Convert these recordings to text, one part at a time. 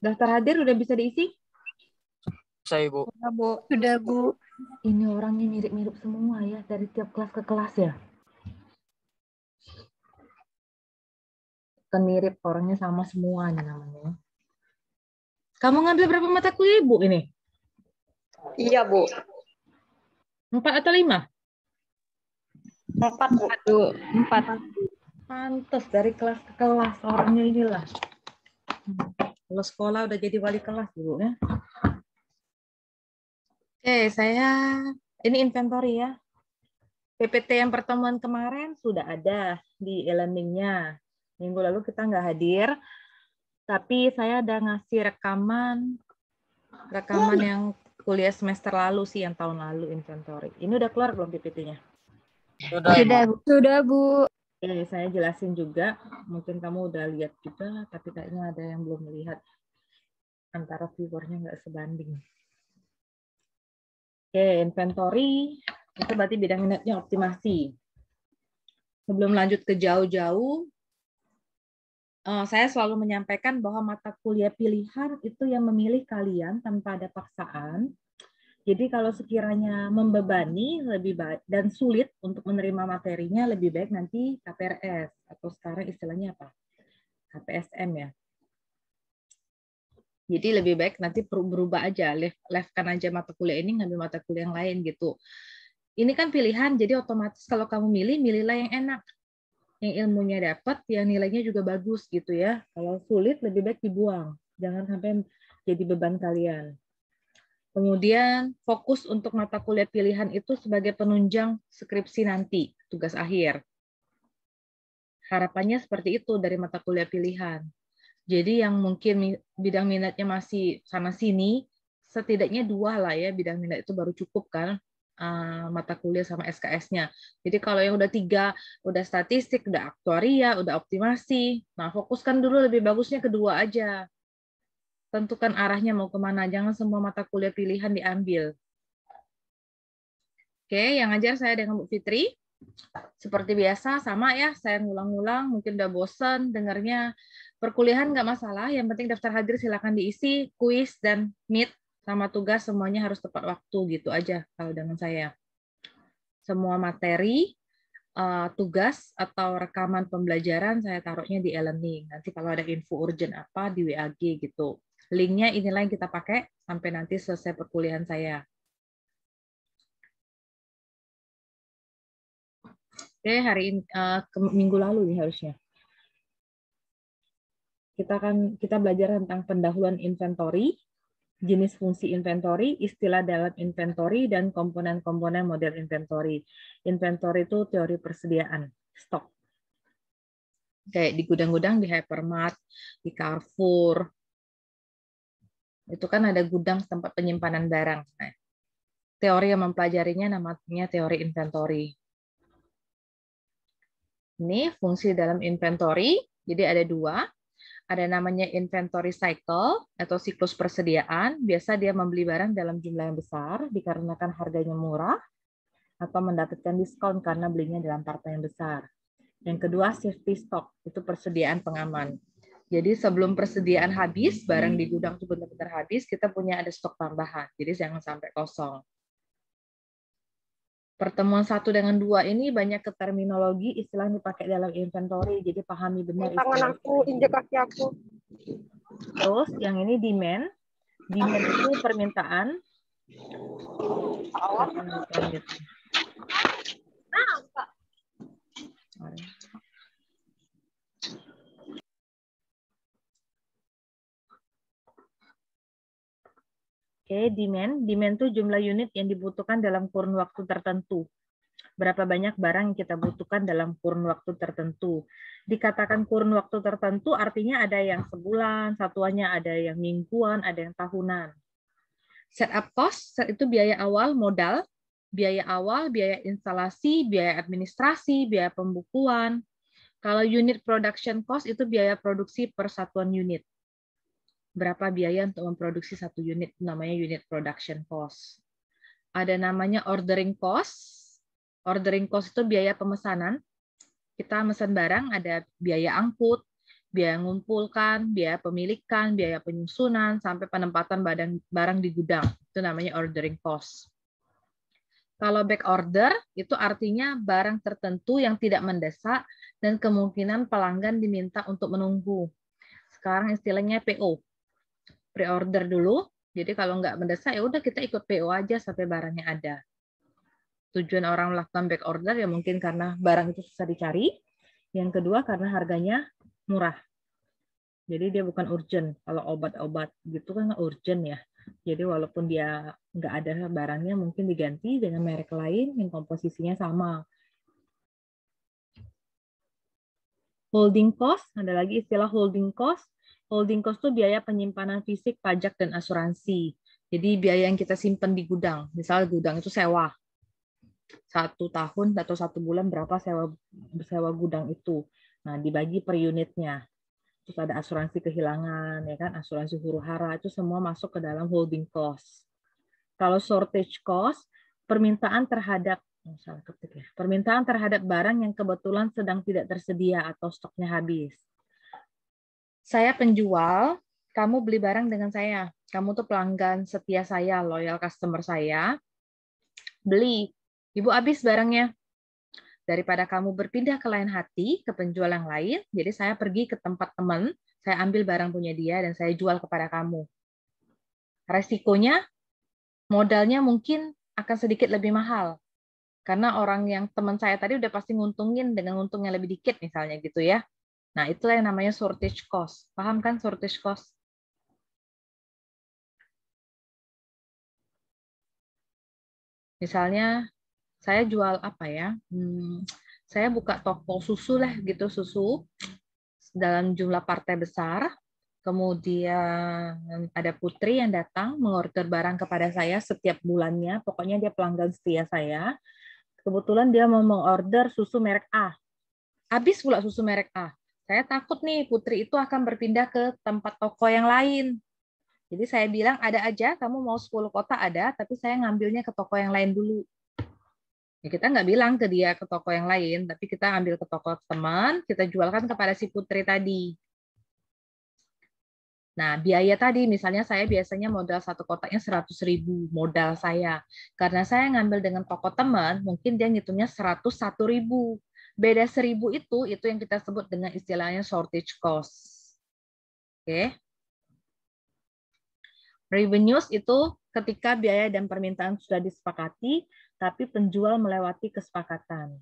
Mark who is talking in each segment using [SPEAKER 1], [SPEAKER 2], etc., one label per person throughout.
[SPEAKER 1] Daftar hadir udah bisa diisi?
[SPEAKER 2] Saya, Bu.
[SPEAKER 3] Sudah, Bu. Sudah, Bu.
[SPEAKER 1] Ini orangnya mirip-mirip semua ya, dari tiap kelas ke kelas ya. Kan mirip, orangnya sama semua nih namanya. Kamu ngambil berapa mata kuliah, Bu, ini?
[SPEAKER 3] Iya, Bu.
[SPEAKER 1] 4 atau 5?
[SPEAKER 3] 4, Bu. 4.
[SPEAKER 1] Pantes dari kelas ke kelas orangnya inilah. Kalau sekolah udah jadi wali kelas dulu ya. Oke, ini inventory ya. PPT yang pertemuan kemarin sudah ada di e-learning-nya. Minggu lalu kita nggak hadir, tapi saya ada ngasih rekaman yang kuliah semester lalu sih, yang tahun lalu inventory. Ini udah keluar belum PPT-nya?
[SPEAKER 3] Sudah, Bu.
[SPEAKER 1] Oke, saya jelasin juga. Mungkin kamu udah lihat juga, tapi kayaknya ada yang belum melihat. Antara viewernya nggak sebanding. Oke, inventory itu berarti bidang minatnya optimasi. Sebelum lanjut ke jauh-jauh, saya selalu menyampaikan bahwa mata kuliah pilihan itu yang memilih kalian tanpa ada paksaan. Jadi kalau sekiranya membebani lebih baik dan sulit untuk menerima materinya, lebih baik nanti KPRS atau sekarang istilahnya apa? KPSM ya. Jadi lebih baik nanti berubah aja, leftkan aja mata kuliah ini, ngambil mata kuliah yang lain gitu. Ini kan pilihan, jadi otomatis kalau kamu milihlah yang enak. Yang ilmunya dapat, yang nilainya juga bagus gitu ya. Kalau sulit lebih baik dibuang. Jangan sampai jadi beban kalian. Kemudian fokus untuk mata kuliah pilihan itu sebagai penunjang skripsi nanti, tugas akhir. Harapannya seperti itu dari mata kuliah pilihan. Jadi yang mungkin bidang minatnya masih sana-sini, setidaknya 2 lah ya, bidang minat itu baru cukup kan, mata kuliah sama SKS-nya. Jadi kalau yang udah 3, udah statistik, udah aktuaria, udah optimasi, nah fokuskan dulu lebih bagusnya kedua aja. Tentukan arahnya mau kemana, jangan semua mata kuliah pilihan diambil. Oke, yang ngajar saya dengan Bu Fitri. Seperti biasa, sama ya, saya ngulang-ngulang, mungkin udah bosen dengarnya. Perkuliahan nggak masalah, yang penting daftar hadir silakan diisi, kuis dan meet sama tugas semuanya harus tepat waktu, gitu aja kalau dengan saya. Semua materi, tugas atau rekaman pembelajaran saya taruhnya di e-learning. Nanti kalau ada info urgent apa di WAG gitu. Linknya inilah yang kita pakai sampai nanti selesai perkuliahan saya. Oke, hari ini minggu lalu nih harusnya. Kita belajar tentang pendahuluan inventory, jenis fungsi inventory, istilah dalam inventory, dan komponen-komponen model inventory. Inventory itu teori persediaan stok. Kayak di gudang-gudang, di hypermart, di Carrefour. Itu kan ada gudang tempat penyimpanan barang. Nah, teori yang mempelajarinya namanya teori inventory. Ini fungsi dalam inventory, jadi ada 2. Ada namanya inventory cycle atau siklus persediaan. Biasa dia membeli barang dalam jumlah yang besar dikarenakan harganya murah atau mendapatkan diskon karena belinya dalam partnya yang besar. Yang kedua safety stock, itu persediaan pengaman. Jadi sebelum persediaan habis, barang di gudang itu benar-benar habis, kita punya ada stok tambahan. Jadi jangan sampai kosong. Pertemuan 1 dengan 2 ini banyak ke terminologi, istilah yang dipakai dalam inventory, jadi pahami benar.
[SPEAKER 3] Tangan aku, injek kaki aku.
[SPEAKER 1] Terus yang ini demand. Demand itu permintaan. Oke, demand. Demand itu jumlah unit yang dibutuhkan dalam kurun waktu tertentu. Berapa banyak barang yang kita butuhkan dalam kurun waktu tertentu. Dikatakan kurun waktu tertentu artinya ada yang sebulan, satuannya ada yang mingguan, ada yang tahunan. Setup cost itu biaya awal modal, biaya instalasi, biaya administrasi, biaya pembukuan. Kalau unit production cost itu biaya produksi per satuan unit. Berapa biaya untuk memproduksi 1 unit, namanya unit production cost. Ada namanya ordering cost. Ordering cost itu biaya pemesanan. Kita pesan barang, ada biaya angkut, biaya mengumpulkan, biaya pemilikan, biaya penyusunan, sampai penempatan barang di gudang. Itu namanya ordering cost. Kalau back order, itu artinya barang tertentu yang tidak mendesak dan kemungkinan pelanggan diminta untuk menunggu. Sekarang istilahnya PO. Pre-order dulu, jadi kalau nggak mendesak, ya udah kita ikut PO aja sampai barangnya ada. Tujuan orang melakukan back order ya mungkin karena barang itu susah dicari. Yang kedua karena harganya murah. Jadi dia bukan urgent. Kalau obat-obat gitu kan urgent ya. Jadi walaupun dia nggak ada barangnya, mungkin diganti dengan merek lain yang komposisinya sama. Holding cost, ada lagi istilah holding cost. Holding cost itu biaya penyimpanan fisik, pajak, dan asuransi. Jadi biaya yang kita simpan di gudang. Misal gudang itu sewa. 1 tahun atau 1 bulan berapa sewa gudang itu. Nah, dibagi per unitnya. Terus ada asuransi kehilangan, ya kan, asuransi huru-hara, itu semua masuk ke dalam holding cost. Kalau shortage cost, permintaan terhadap barang yang kebetulan sedang tidak tersedia atau stoknya habis. Saya penjual, kamu beli barang dengan saya. Kamu tuh pelanggan setia saya, loyal customer saya. Beli, Ibu habis barangnya. Daripada kamu berpindah ke lain hati, ke penjual yang lain, jadi saya pergi ke tempat teman, saya ambil barang punya dia, dan saya jual kepada kamu. Resikonya, modalnya mungkin akan sedikit lebih mahal. Karena orang yang teman saya tadi udah pasti nguntungin dengan untung yang lebih dikit, misalnya gitu ya. Nah, itulah yang namanya shortage cost. Paham kan shortage cost? Misalnya, saya jual apa ya? Saya buka toko susu lah gitu, susu dalam jumlah partai besar. Kemudian ada putri yang datang mengorder barang kepada saya setiap bulannya. Pokoknya dia pelanggan setia saya. Kebetulan dia mau mengorder susu merek A. Habis pula susu merek A. Saya takut nih putri itu akan berpindah ke tempat toko yang lain. Jadi saya bilang ada aja, kamu mau 10 kotak ada, tapi saya ngambilnya ke toko yang lain dulu. Ya, kita nggak bilang ke dia ke toko yang lain, tapi kita ambil ke toko teman, kita jualkan kepada si putri tadi. Nah, biaya tadi, misalnya saya biasanya modal 1 kotaknya 100.000 modal saya. Karena saya ngambil dengan toko teman, mungkin dia ngitungnya 101.000. Beda 1.000 itu yang kita sebut dengan istilahnya shortage cost. Oke. Revenues itu ketika biaya dan permintaan sudah disepakati, tapi penjual melewati kesepakatan.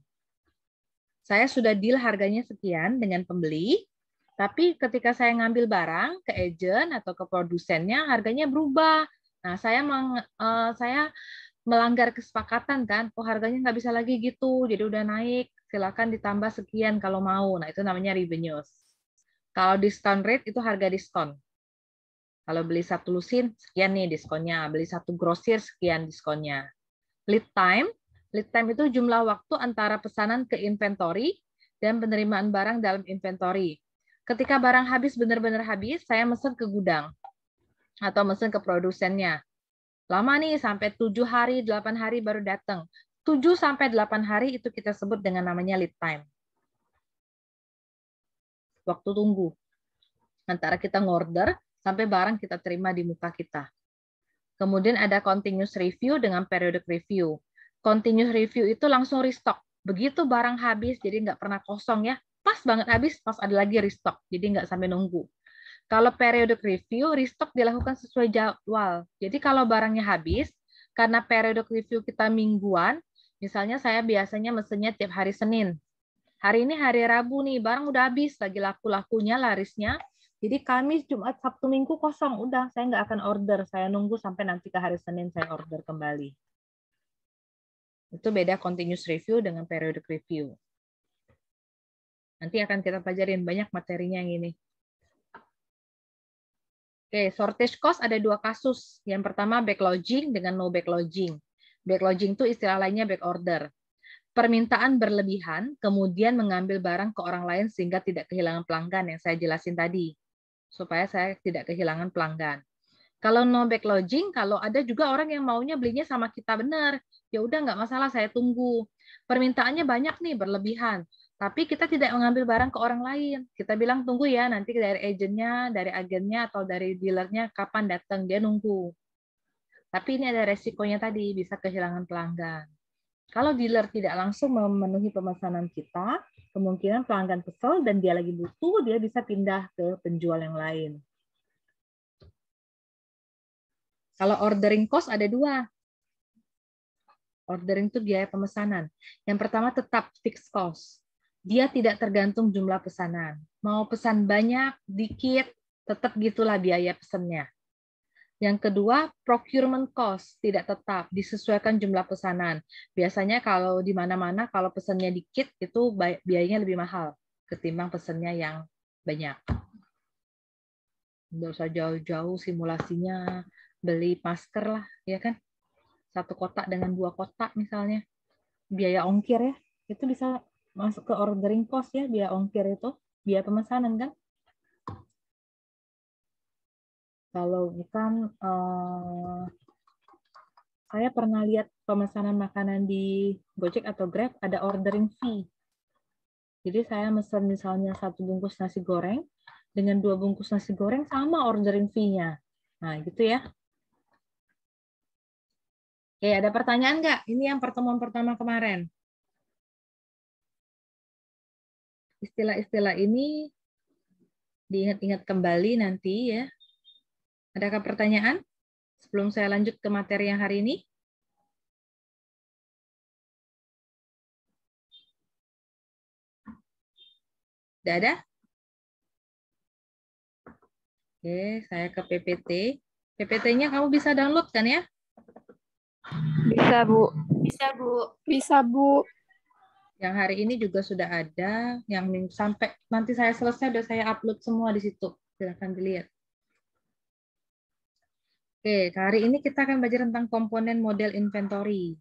[SPEAKER 1] Saya sudah deal harganya sekian dengan pembeli, tapi ketika saya ngambil barang ke agent atau ke produsennya, harganya berubah. Nah, saya melanggar kesepakatan kan, oh harganya nggak bisa lagi gitu, jadi udah naik, silakan ditambah sekian kalau mau. Nah, itu namanya revenues. Kalau discount rate itu harga diskon. Kalau beli 1 lusin, sekian nih diskonnya. Beli 1 grosir, sekian diskonnya. Lead time itu jumlah waktu antara pesanan ke inventory dan penerimaan barang dalam inventory. Ketika barang habis, benar-benar habis, saya mesen ke gudang atau mesen ke produsennya. Lama nih, sampai 7 hari, 8 hari baru datang. 7 sampai 8 hari itu kita sebut dengan namanya lead time. Waktu tunggu. Antara kita ngorder sampai barang kita terima di muka kita. Kemudian ada continuous review dengan periodic review. Continuous review itu langsung restock. Begitu barang habis, jadi nggak pernah kosong ya. Pas banget habis, pas ada lagi restock. Jadi nggak sampai nunggu. Kalau periodic review, restock dilakukan sesuai jadwal. Jadi kalau barangnya habis, karena periodic review kita mingguan, misalnya saya biasanya mesennya tiap hari Senin. Hari ini hari Rabu nih, barang udah habis, lagi laku-lakunya, larisnya. Jadi Kamis, Jumat, Sabtu, Minggu kosong. Udah, saya nggak akan order. Saya nunggu sampai nanti ke hari Senin saya order kembali. Itu beda continuous review dengan periodic review. Nanti akan kita pelajarin banyak materinya yang ini. Oke, shortage cost ada 2 kasus. Yang pertama backloging dengan no backloging. Backloging itu istilah lainnya back order. Permintaan berlebihan, kemudian mengambil barang ke orang lain sehingga tidak kehilangan pelanggan yang saya jelasin tadi. Supaya saya tidak kehilangan pelanggan. Kalau no backloging, kalau ada juga orang yang maunya belinya sama kita benar, ya udah nggak masalah, saya tunggu. Permintaannya banyak nih, berlebihan. Tapi kita tidak mengambil barang ke orang lain. Kita bilang tunggu ya, nanti dari agentnya, dari agennya, atau dari dealernya kapan datang, dia nunggu. Tapi ini ada resikonya tadi, bisa kehilangan pelanggan. Kalau dealer tidak langsung memenuhi pemesanan kita, kemungkinan pelanggan kesel dan dia lagi butuh, dia bisa pindah ke penjual yang lain. Kalau ordering cost ada dua. Ordering itu biaya pemesanan. Yang pertama tetap fixed cost. Dia tidak tergantung jumlah pesanan. Mau pesan banyak, dikit, tetap gitulah biaya pesannya. Yang kedua, procurement cost, tidak tetap, disesuaikan jumlah pesanan. Biasanya kalau di mana-mana, kalau pesannya dikit, itu biayanya lebih mahal ketimbang pesannya yang banyak. Nggak usah jauh-jauh simulasinya, beli masker lah, ya kan? Satu kotak dengan 2 kotak misalnya. Biaya ongkir ya, itu bisa masuk ke ordering cost ya, biaya ongkir itu, biaya pemesanan kan. Kalau bukan, saya pernah lihat pemesanan makanan di Gojek atau Grab ada ordering fee. Jadi saya pesan misalnya 1 bungkus nasi goreng, dengan 2 bungkus nasi goreng sama ordering fee-nya. Nah gitu ya. Oke, ada pertanyaan nggak? Ini yang pertemuan pertama kemarin. Istilah-istilah ini diingat-ingat kembali nanti ya. Adakah pertanyaan sebelum saya lanjut ke materi yang hari ini? Tidak ada? Oke, saya ke PPT. PPT-nya kamu bisa download kan ya?
[SPEAKER 3] Bisa, Bu. Bisa, Bu. Bisa, Bu.
[SPEAKER 1] Yang hari ini juga sudah ada, yang sampai nanti saya selesai sudah saya upload semua di situ. Silahkan dilihat. Oke, hari ini kita akan belajar tentang komponen model inventory.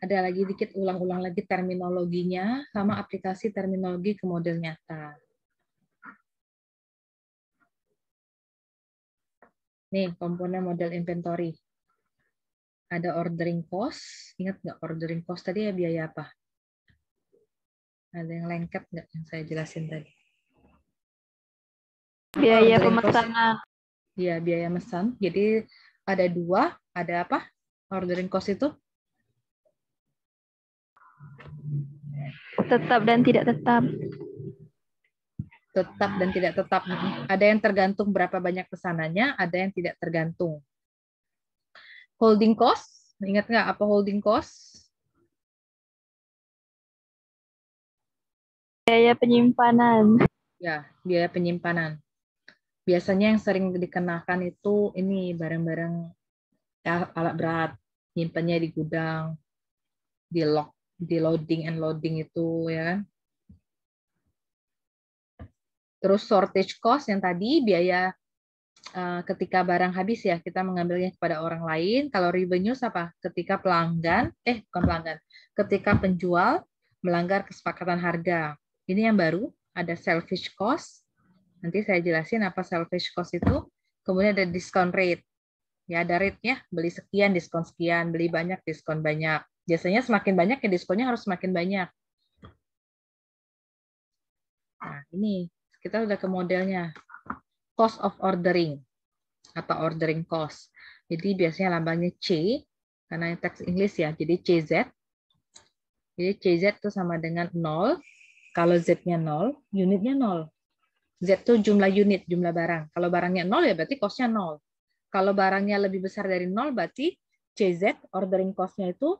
[SPEAKER 1] Ada lagi dikit ulang-ulang lagi terminologinya, sama aplikasi terminologi ke model nyata. Nih, komponen model inventory. Ada ordering cost. Ingat nggak ordering cost tadi ya biaya apa? Ada yang lengkap nggak yang saya jelasin tadi?
[SPEAKER 3] Biaya pemesanan.
[SPEAKER 1] Iya, biaya mesan. Jadi ada 2, ada apa? Ordering cost itu?
[SPEAKER 3] Tetap dan tidak tetap.
[SPEAKER 1] Tetap dan tidak tetap. Ada yang tergantung berapa banyak pesanannya, ada yang tidak tergantung. Holding cost, ingat nggak apa holding cost?
[SPEAKER 3] Biaya penyimpanan.
[SPEAKER 1] Ya, biaya penyimpanan. Biasanya yang sering dikenakan itu ini barang-barang ya, alat berat, nyimpannya di gudang, di loading and loading itu ya kan. Terus shortage cost yang tadi biaya ketika barang habis ya kita mengambilnya kepada orang lain. Kalau revenue apa? Ketika ketika penjual melanggar kesepakatan harga. Ini yang baru, ada selfish cost. Nanti saya jelasin apa selfish cost itu. Kemudian ada discount rate. Ya ada rate-nya, beli sekian diskon sekian, beli banyak diskon banyak. Biasanya semakin banyak ya diskonnya harus semakin banyak. Nah, ini kita udah ke modelnya. Cost of ordering atau ordering cost. Jadi biasanya lambangnya C karena teks Inggris ya. Jadi CZ. Jadi CZ itu sama dengan 0. Kalau Z-nya 0, unitnya 0. Z itu jumlah unit, jumlah barang. Kalau barangnya 0 ya berarti cost-nya 0. Kalau barangnya lebih besar dari 0 berarti CZ ordering cost-nya itu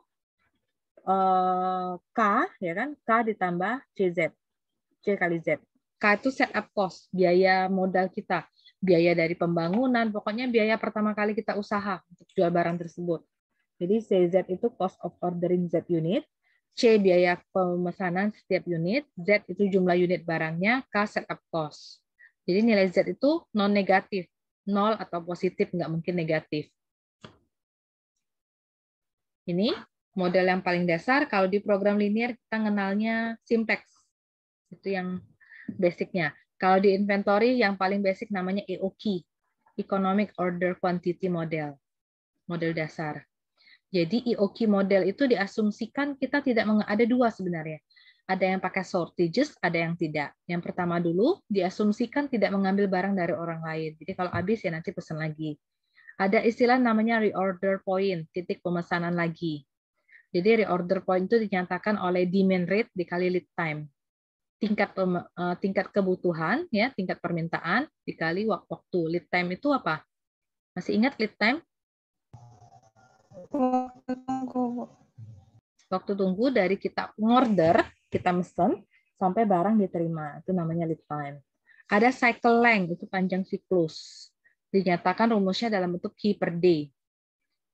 [SPEAKER 1] K ya kan? K ditambah CZ. C kali Z. K itu setup cost, biaya modal kita, biaya dari pembangunan, pokoknya biaya pertama kali kita usaha untuk jual barang tersebut. Jadi CZ itu cost of ordering Z unit, C biaya pemesanan setiap unit, Z itu jumlah unit barangnya, K setup cost. Jadi nilai Z itu non negatif, 0 atau positif, nggak mungkin negatif. Ini model yang paling dasar, kalau di program linear kita mengenalnya simplex. Itu yang basicnya. Kalau di inventory yang paling basic namanya EOQ, Economic Order Quantity Model, model dasar. Jadi EOQ model itu diasumsikan kita tidak ada 2 sebenarnya. Ada yang pakai shortages, ada yang tidak. Yang pertama dulu, diasumsikan tidak mengambil barang dari orang lain. Jadi kalau habis ya nanti pesan lagi. Ada istilah namanya reorder point, titik pemesanan lagi. Jadi reorder point itu dinyatakan oleh demand rate dikali lead time. Tingkat kebutuhan, ya, tingkat permintaan dikali waktu. Lead time itu apa? Masih ingat lead time? Waktu tunggu dari kita order, kita mesen, sampai barang diterima. Itu namanya lead time. Ada cycle length, itu panjang siklus. Dinyatakan rumusnya dalam bentuk Q per day.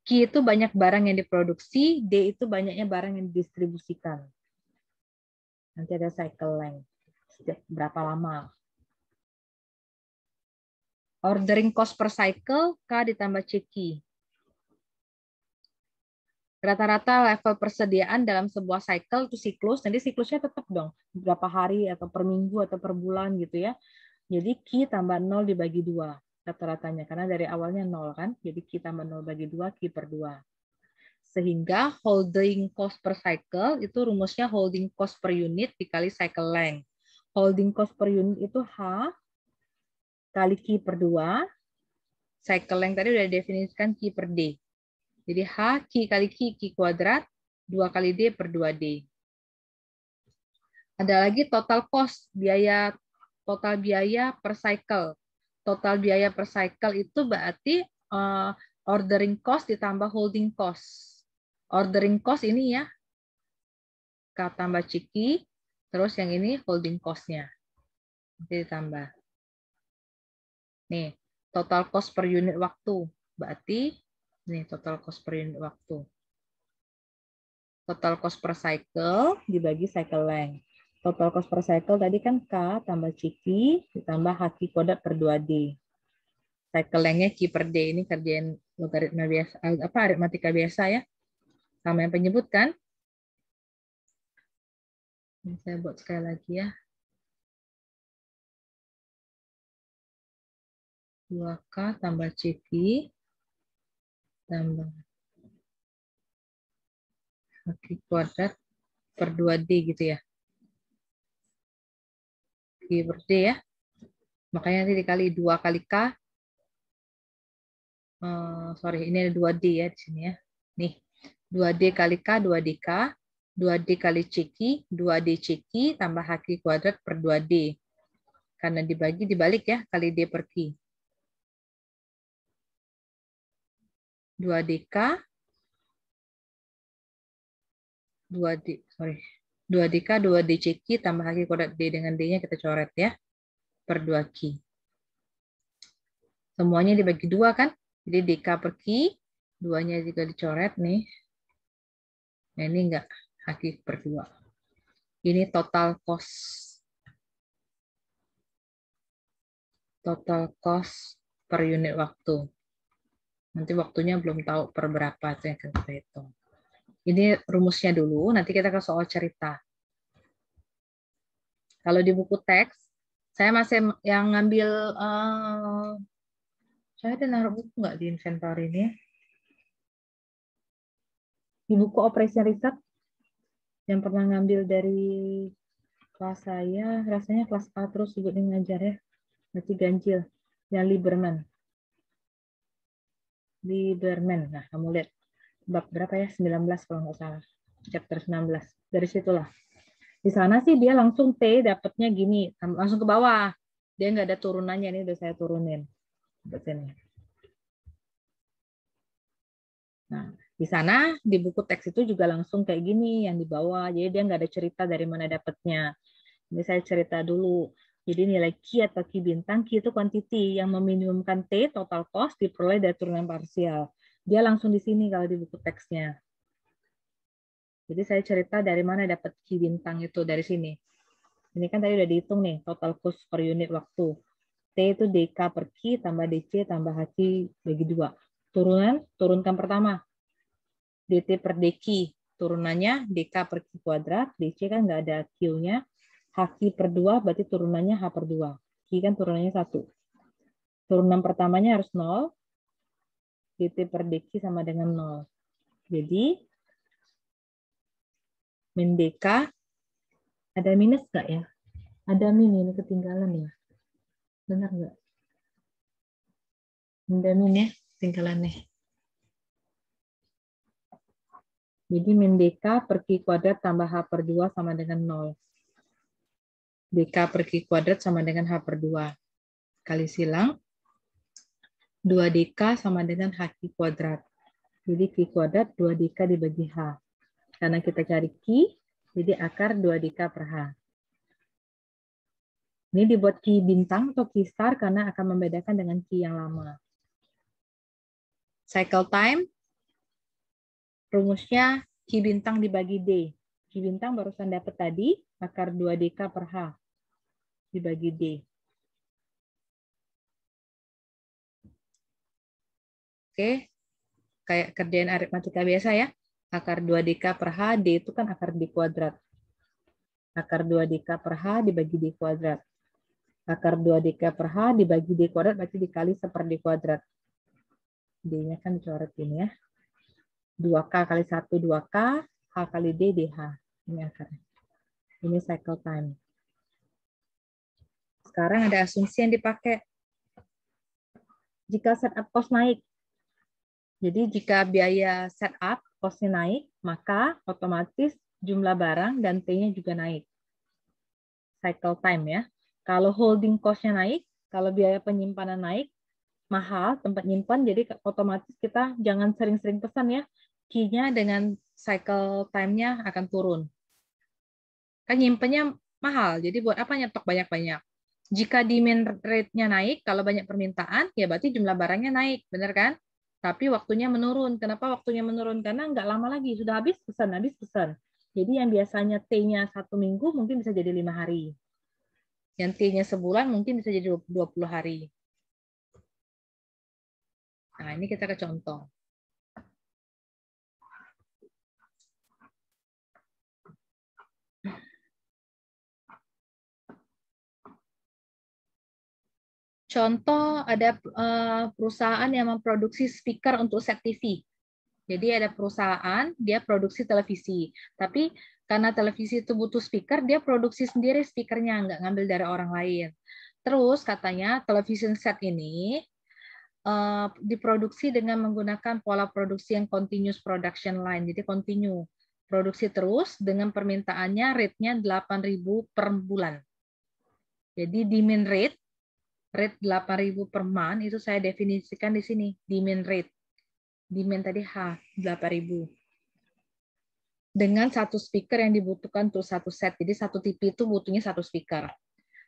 [SPEAKER 1] Q itu banyak barang yang diproduksi, D itu banyaknya barang yang didistribusikan. Nanti ada cycle length. Setiap berapa lama. Ordering cost per cycle, K ditambah CQ. Rata-rata level persediaan dalam sebuah cycle itu siklus, nanti siklusnya tetap dong, berapa hari atau per minggu atau per bulan gitu ya. Jadi Q tambah 0 dibagi 2 rata-ratanya, karena dari awalnya 0 kan, jadi Q tambah 0 bagi 2, Q per 2. Sehingga holding cost per cycle itu rumusnya holding cost per unit dikali cycle length. Holding cost per unit itu H kali Q per 2, cycle length tadi udah definisikan Q per D. Jadi H, Q kali Q, Q kuadrat, 2 kali D per 2D. Ada lagi total cost, total biaya per cycle. Total biaya per cycle itu berarti ordering cost ditambah holding cost. Ordering cost ini ya, K tambah CQ, terus yang ini holding cost-nya. Nanti ditambah. Nih, total cost per unit waktu. Berarti ini total cost per unit waktu. Total cost per cycle dibagi cycle length. Total cost per cycle tadi kan K tambah CQ ditambah HQ kuadrat per 2D. Cycle length-nya Q per D. Ini kerjaan logaritma biasa, aritmatika biasa ya. Sama yang penyebut kan? Ini saya buat sekali lagi ya. 2K tambah CQ tambah HQ kuadrat per 2D gitu ya. Q per D ya. Makanya nanti dikali 2 kali K. Sorry, ini ada 2D ya di sini ya. Nih, 2D kali K, 2DK, 2D kali CQ, 2D CQ, tambah HQ kuadrat per 2D. Karena dibalik ya, kali D per Q. 2DK, 2DK, 2DCQ, tambah HQ kuadrat D dengan D-nya kita coret ya, per 2Q. Semuanya dibagi 2 kan? Jadi DK per Q, 2-nya juga dicoret nih. Nah ini enggak, HQ per 2. Ini total cost. Total cost per unit waktu. Nanti waktunya belum tahu per berapa, itu yang kita hitung. Ini rumusnya dulu, nanti kita ke soal cerita. Kalau di buku teks, saya masih yang ngambil, saya ada naruh buku nggak di inventory ini? Di buku Operation Research, yang pernah ngambil dari kelas saya, rasanya kelas A terus juga ngajar ya. Nanti ganjil, yang Lieberman. Nah kamu lihat, bab berapa ya? 19 kalau nggak salah. Chapter 19. Dari situlah. Di sana sih dia langsung T dapatnya gini, langsung ke bawah. Dia nggak ada turunannya, ini udah saya turunin. Nah, di sana di buku teks itu juga langsung kayak gini yang di bawah. Jadi dia nggak ada cerita dari mana dapatnya. Ini saya cerita dulu. Jadi nilai Q atau Q bintang, Q itu quantity yang meminimumkan T, total cost, diperoleh dari turunan parsial. Dia langsung di sini kalau di buku teksnya. Jadi saya cerita dari mana dapat Q bintang itu, dari sini. Ini kan tadi udah dihitung nih, total cost per unit waktu. T itu DK per Q tambah DC tambah HQ bagi 2. Turunkan pertama. DT per DQ. Turunannya DK per Q kuadrat, DC kan nggak ada Q-nya. HQ per 2 berarti turunannya H per 2. Q kan turunannya 1. Turunan pertamanya harus 0. DT per DQ sama dengan 0. Jadi min DK Ada minus nggak ya? Ada min ini ketinggalan ya? Benar nggak? Ada min ya ketinggalannya. Jadi min DK per Q kuadrat tambah H per 2 sama dengan 0. DK per Q kuadrat sama dengan H per 2. Kali silang, 2 DK sama dengan HQ kuadrat. Jadi Q kuadrat 2 DK dibagi H. Karena kita cari Q, jadi akar 2 DK per H. Ini dibuat Q bintang atau Q star karena akan membedakan dengan Q yang lama. Cycle time, rumusnya Q bintang dibagi D. Q bintang barusan dapat tadi, akar 2 DK per H dibagi D. Oke, kayak kerjaan aritmatika biasa ya. Akar 2 DK per H, D itu kan akar D kuadrat. Akar 2 DK per H dibagi D kuadrat. Akar 2 DK per H dibagi D kuadrat berarti dikali 1 per D kuadrat. D-nya kan dicoret ini ya. 2K kali 1, 2K, H kali D, DH. Ini akarnya. Ini cycle time. Sekarang ada asumsi yang dipakai. Jika setup cost naik, jadi jika biaya setup cost-nya naik, maka otomatis jumlah barang dan T-nya juga naik. Cycle time ya. Kalau holding cost-nya naik, kalau biaya penyimpanan naik, mahal tempat nyimpan, jadi otomatis kita jangan sering-sering pesan ya. Key-nya dengan cycle time-nya akan turun. Kan nyimpannya mahal, jadi buat apa nyetok banyak-banyak? Jika demand rate-nya naik, kalau banyak permintaan, ya berarti jumlah barangnya naik, benar kan? Tapi waktunya menurun. Kenapa waktunya menurun? Karena nggak lama lagi, sudah habis pesan, habis pesan. Jadi yang biasanya T-nya 1 minggu mungkin bisa jadi 5 hari. Yang T-nya sebulan mungkin bisa jadi 20 hari. Nah, ini kita ke contoh. Contoh, ada perusahaan yang memproduksi speaker untuk set TV. Jadi ada perusahaan, dia produksi televisi. Tapi karena televisi itu butuh speaker, dia produksi sendiri speakernya, nggak ngambil dari orang lain. Terus katanya television set ini diproduksi dengan menggunakan pola produksi yang continuous production line. Jadi continue. Produksi terus dengan permintaannya rate-nya 8.000 per bulan. Jadi demand rate 8.000 per month itu saya definisikan di sini, demand rate. Demand tadi H, 8.000. Dengan satu speaker yang dibutuhkan untuk satu set. Jadi satu TV itu butuhnya satu speaker.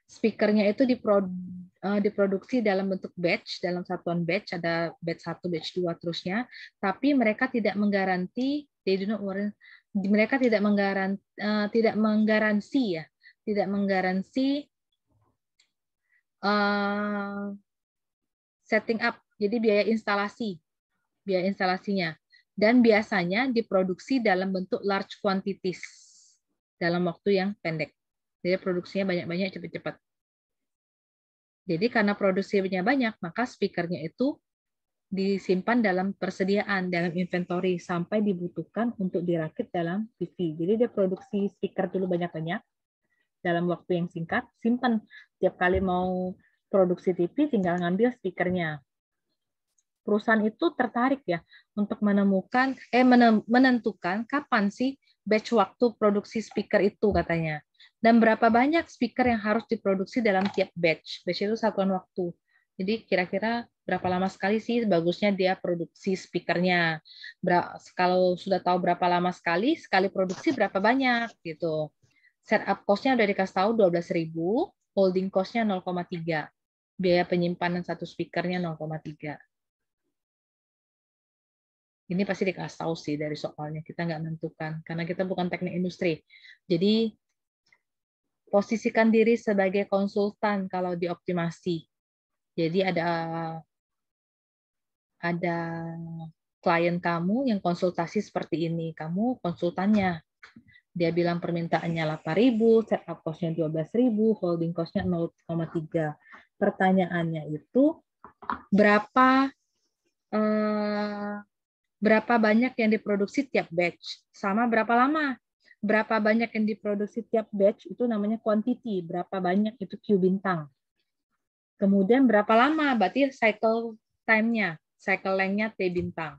[SPEAKER 1] Speakernya itu diproduksi dalam bentuk batch, dalam satuan batch, ada batch 1, batch 2, terusnya. Tapi mereka tidak menggaransi, mereka tidak menggaransi ya, tidak menggaransi setting up, jadi biaya instalasinya. Dan biasanya diproduksi dalam bentuk large quantities dalam waktu yang pendek. Jadi produksinya banyak-banyak, cepat-cepat. Jadi karena produksinya banyak, maka speakernya itu disimpan dalam persediaan, dalam inventory, sampai dibutuhkan untuk dirakit dalam TV. Jadi dia produksi speaker dulu banyak-banyak, dalam waktu yang singkat, simpan. Tiap kali mau produksi TV, tinggal ngambil speakernya. Perusahaan itu tertarik ya untuk menentukan kapan sih batch waktu produksi speaker itu katanya. Dan berapa banyak speaker yang harus diproduksi dalam tiap batch. Batch itu satuan waktu. Jadi kira-kira berapa lama sekali sih bagusnya dia produksi speakernya. Kalau sudah tahu berapa lama sekali produksi berapa banyak gitu. Setup cost-nya udah dikasih tahu 12.000, holding cost-nya 0,3. Biaya penyimpanan satu speakernya 0,3. Ini pasti dikasih tahu sih dari soalnya, kita nggak menentukan karena kita bukan teknik industri. Jadi posisikan diri sebagai konsultan kalau di optimasi. Jadi ada klien kamu yang konsultasi seperti ini, kamu konsultannya. Dia bilang permintaannya 8.000, setup cost-nya 12.000, holding cost-nya 0,3. Pertanyaannya itu berapa banyak yang diproduksi tiap batch, sama berapa lama. berapa banyak yang diproduksi tiap batch itu namanya quantity, berapa banyak itu Q bintang. Kemudian berapa lama, berarti cycle time-nya, cycle length-nya T bintang.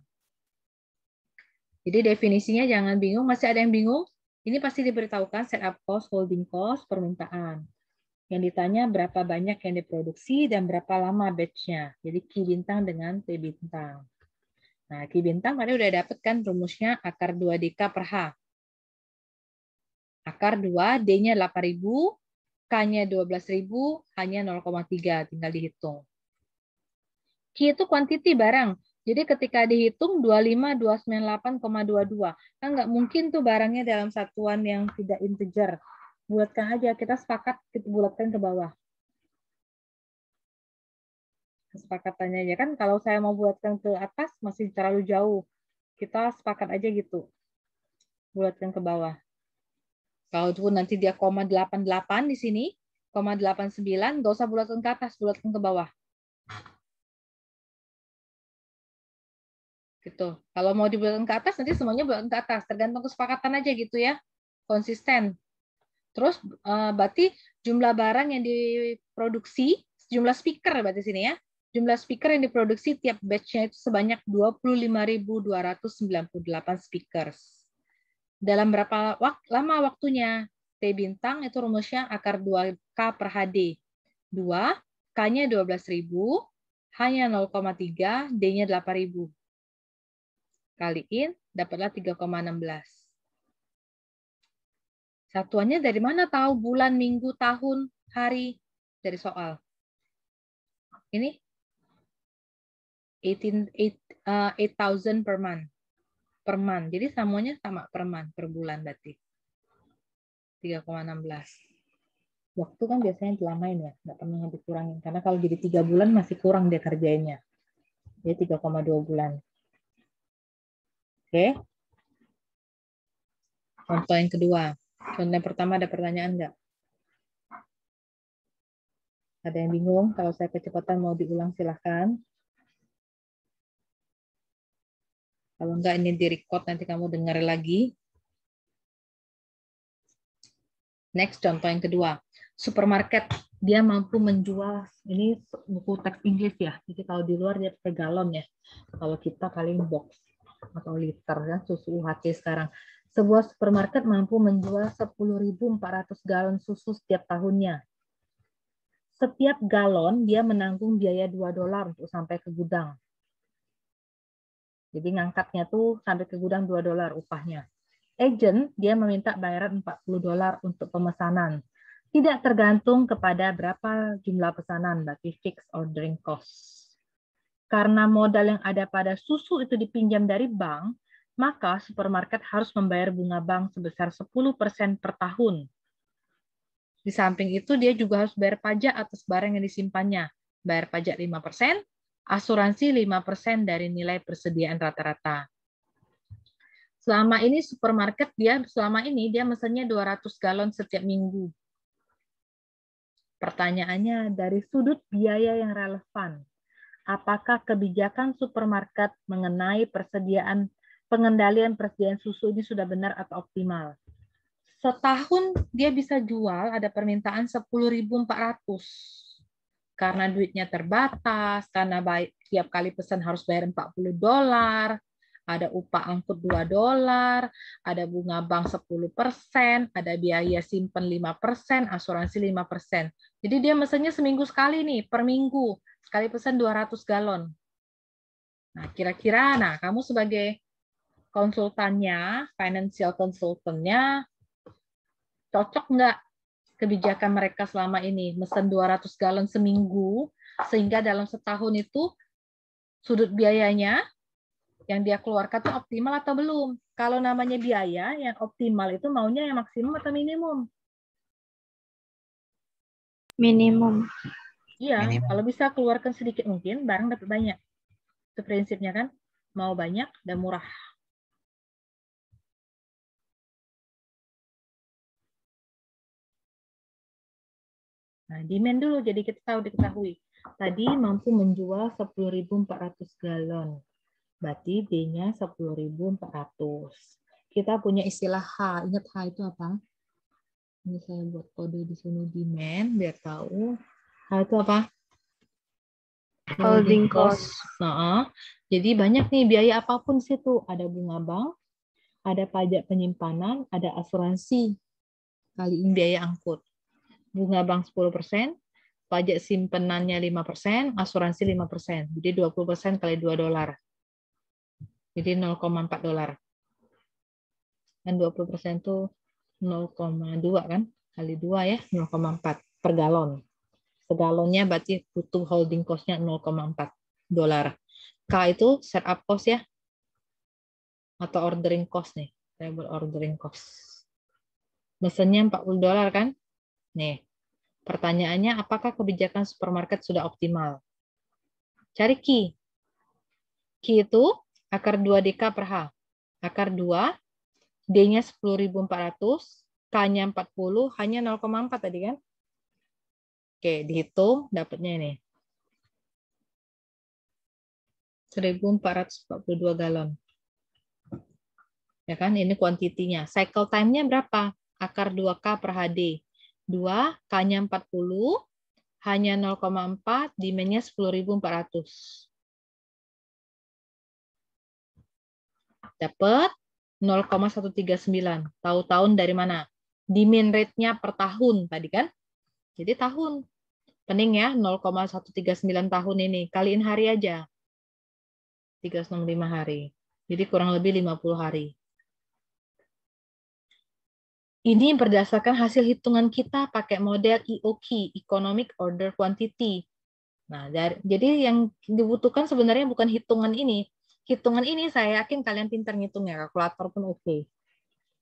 [SPEAKER 1] Jadi definisinya jangan bingung, masih ada yang bingung? Ini pasti diberitahukan setup cost, holding cost, permintaan. Yang ditanya berapa banyak yang diproduksi dan berapa lama batch-nya. Jadi Q bintang dengan T bintang. Nah, Q bintang tadi udah dapet kan rumusnya akar 2 DK per H. Akar 2, D-nya 8.000, K-nya 12.000, H-nya 0,3, tinggal dihitung. Q itu quantity barang. Jadi ketika dihitung 25.298,22, kan nggak mungkin tuh barangnya dalam satuan yang tidak integer. Bulatkan aja, kita sepakat kita bulatkan ke bawah. Kesepakatannya aja kan, kalau saya mau bulatkan ke atas masih terlalu jauh. Kita sepakat aja gitu. Bulatkan ke bawah. Kalau itu nanti dia 0,88 di sini, 0,89, nggak usah bulatkan ke atas, bulatkan ke bawah. Gitu. Kalau mau dibulatkan ke atas, nanti semuanya bulatkan ke atas. Tergantung kesepakatan aja gitu ya. Konsisten. Terus berarti jumlah barang yang diproduksi, jumlah speaker berarti sini ya. Jumlah speaker yang diproduksi tiap batch-nya itu sebanyak 25.298 speakers. Dalam berapa lama waktunya? T bintang itu rumusnya akar 2K per HD. 2, K-nya 12.000, H-nya 0,3, D-nya 8.000. Kaliin, dapatlah 3,16. Satuannya dari mana tahu bulan, minggu, tahun, hari? Dari soal. Ini 8,000 per month. Per month. Jadi semuanya sama per month, per bulan berarti. 3,16. Waktu kan biasanya dilamain ya, nggak pernah dikurangin. Karena kalau jadi 3 bulan masih kurang dia kerjainnya. Jadi 3,2 bulan. Oke. Contoh yang kedua. Contoh yang pertama ada pertanyaan nggak? Ada yang bingung? Kalau saya kecepatan mau diulang silahkan. Kalau enggak ini di-record nanti kamu dengar lagi. Next, contoh yang kedua. Supermarket, dia mampu menjual, ini buku teks Inggris ya, jadi kalau di luar dia pakai galon ya. Kalau kita paling box atau liter ya, susu UHT sekarang. Sebuah supermarket mampu menjual 10.400 galon susu setiap tahunnya. Setiap galon dia menanggung biaya $2 untuk sampai ke gudang. Jadi ngangkatnya tuh sampai ke gudang $2 upahnya. Agent dia meminta bayaran $40 untuk pemesanan. Tidak tergantung kepada berapa jumlah pesanan, berarti fixed ordering cost. Karena modal yang ada pada susu itu dipinjam dari bank, maka supermarket harus membayar bunga bank sebesar 10% per tahun. Di samping itu dia juga harus bayar pajak atas barang yang disimpannya. Bayar pajak 5%, asuransi 5% dari nilai persediaan rata-rata. Selama ini supermarket dia mesennya 200 galon setiap minggu. Pertanyaannya dari sudut biaya yang relevan, apakah kebijakan supermarket mengenai pengendalian persediaan susu ini sudah benar atau optimal? Setahun dia bisa jual ada permintaan 10.400. Karena duitnya terbatas, karena tiap kali pesan harus bayar $40. Ada upah angkut $2, ada bunga bank 10%, ada biaya simpen 5%, asuransi 5%. Jadi dia mesennya seminggu sekali nih, per minggu. Sekali pesan 200 galon. Nah, kira-kira, kamu sebagai konsultannya, financial consultant-nya, cocok nggak kebijakan mereka selama ini? Mesen 200 galon seminggu, sehingga dalam setahun itu sudut biayanya yang dia keluarkan itu optimal atau belum? Kalau namanya biaya, yang optimal itu maunya yang maksimum atau minimum?
[SPEAKER 3] Minimum.
[SPEAKER 1] Iya, kalau bisa keluarkan sedikit mungkin, barang dapat banyak. Itu prinsipnya kan, mau banyak dan murah. Nah, demand dulu, jadi kita diketahui. Tadi mampu menjual 10.400 galon. Berarti D-nya 10.400. kita punya istilah H. Ingat H itu apa? Ini saya buat kode di sini demand biar tahu. H itu apa?
[SPEAKER 3] Holding cost.
[SPEAKER 1] Nah, jadi banyak nih biaya apapun situ. Ada bunga bank, ada pajak penyimpanan, ada asuransi. Kaliin biaya angkut. Bunga bank 10%, pajak simpenannya 5%, asuransi 5%. Jadi 20% kali $2. Jadi 0,4 dolar. Dan 20% itu 0,2 kan? Kali 2 ya, 0,4 per galon. Segalonnya berarti butuh holding cost-nya 0,4 dolar. K itu setup cost ya. Atau ordering cost nih. Saya buat ordering cost. Mesennya 40 dolar kan? Nih. Pertanyaannya, apakah kebijakan supermarket sudah optimal? Cari Q. Q itu akar 2 DK per H. Akar 2, D-nya 10.400, K-nya 40, hanya 0,4 tadi kan? Oke, dihitung, dapatnya ini. 1.442 galon. Ya kan, ini kuantitinya. Cycle time-nya berapa? Akar 2K per HD. 2, K-nya 40, hanya 0,4, demand-nya 10.400. Dapat 0,139. Tahu tahun dari mana? Demand rate-nya per tahun tadi kan? Jadi tahun. Pening ya, 0,139 tahun ini. Kaliin hari aja. 365 hari. Jadi kurang lebih 50 hari. Ini berdasarkan hasil hitungan kita pakai model EOQ, Economic Order Quantity. Nah, jadi yang dibutuhkan sebenarnya bukan hitungan ini. Hitungan ini saya yakin kalian pintar ngitungnya, kalkulator pun oke.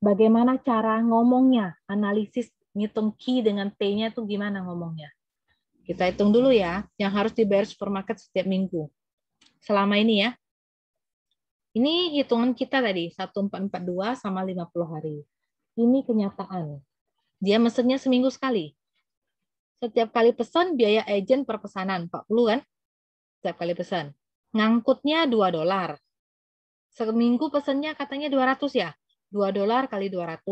[SPEAKER 1] Bagaimana cara ngomongnya, analisis ngitung Q dengan T-nya itu gimana ngomongnya. Kita hitung dulu ya, yang harus dibayar supermarket setiap minggu. Selama ini ya. Ini hitungan kita tadi, 1442 sama 50 hari. Ini kenyataan. Dia mesennya seminggu sekali. Setiap kali pesan, biaya agent per pesanan. 40 kan? Setiap kali pesan. Ngangkutnya 2 dolar. Seminggu pesannya katanya 200 ya? 2 dolar kali 200.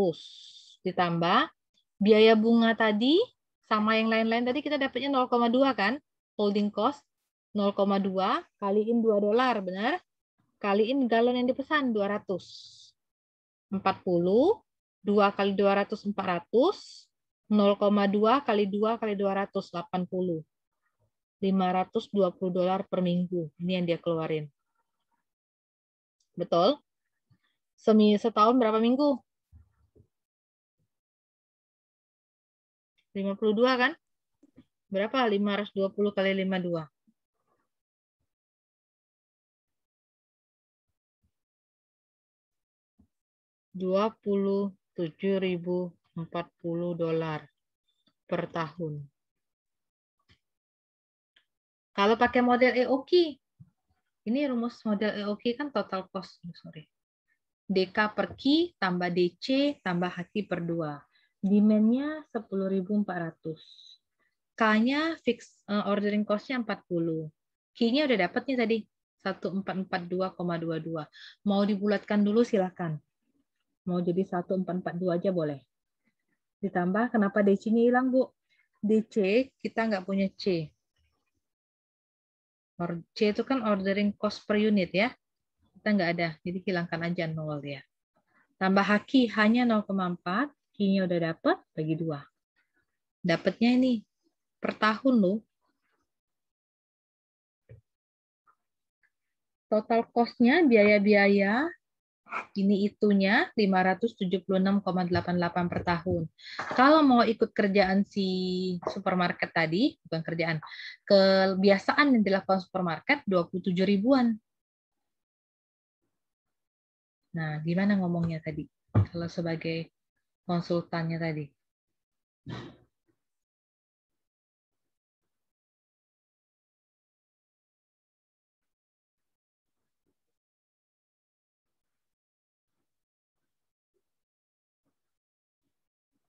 [SPEAKER 1] Ditambah biaya bunga tadi, sama yang lain-lain tadi kita dapatnya 0,2 kan? Holding cost 0,2 kaliin 2 dolar, benar? Kaliin galon yang dipesan 200. 40, 2 kali 200, 400. 0,2 kali 2 kali 200, 80. 520 dolar per minggu. Ini yang dia keluarin. Betul? Setahun berapa minggu? 52 kan? Berapa? 520 kali 52. 27.040 dolar per tahun. Kalau pakai model EOQ, ini rumus model EOQ kan total cost, sorry. DK per Q tambah DC tambah HQ per 2. Demand-nya 10.400. K-nya fix ordering cost-nya 40. Q-nya udah dapat nih tadi, 1442,22. Mau dibulatkan dulu silakan. Mau jadi 1442 aja boleh. Ditambah, kenapa DC-nya hilang, Bu? DC, kita nggak punya C. C itu kan ordering cost per unit ya. Kita nggak ada, jadi hilangkan aja 0 ya. Tambah HQ hanya 0,4, Q-nya udah dapat, bagi 2. Dapatnya ini per tahun loh. Total cost-nya, biaya-biaya, ini itunya 576,88 per tahun. Kalau mau ikut kerjaan si supermarket tadi, bukan kerjaan, kebiasaan yang dilakukan supermarket 27 ribuan. Nah, gimana ngomongnya tadi? Kalau sebagai konsultannya tadi.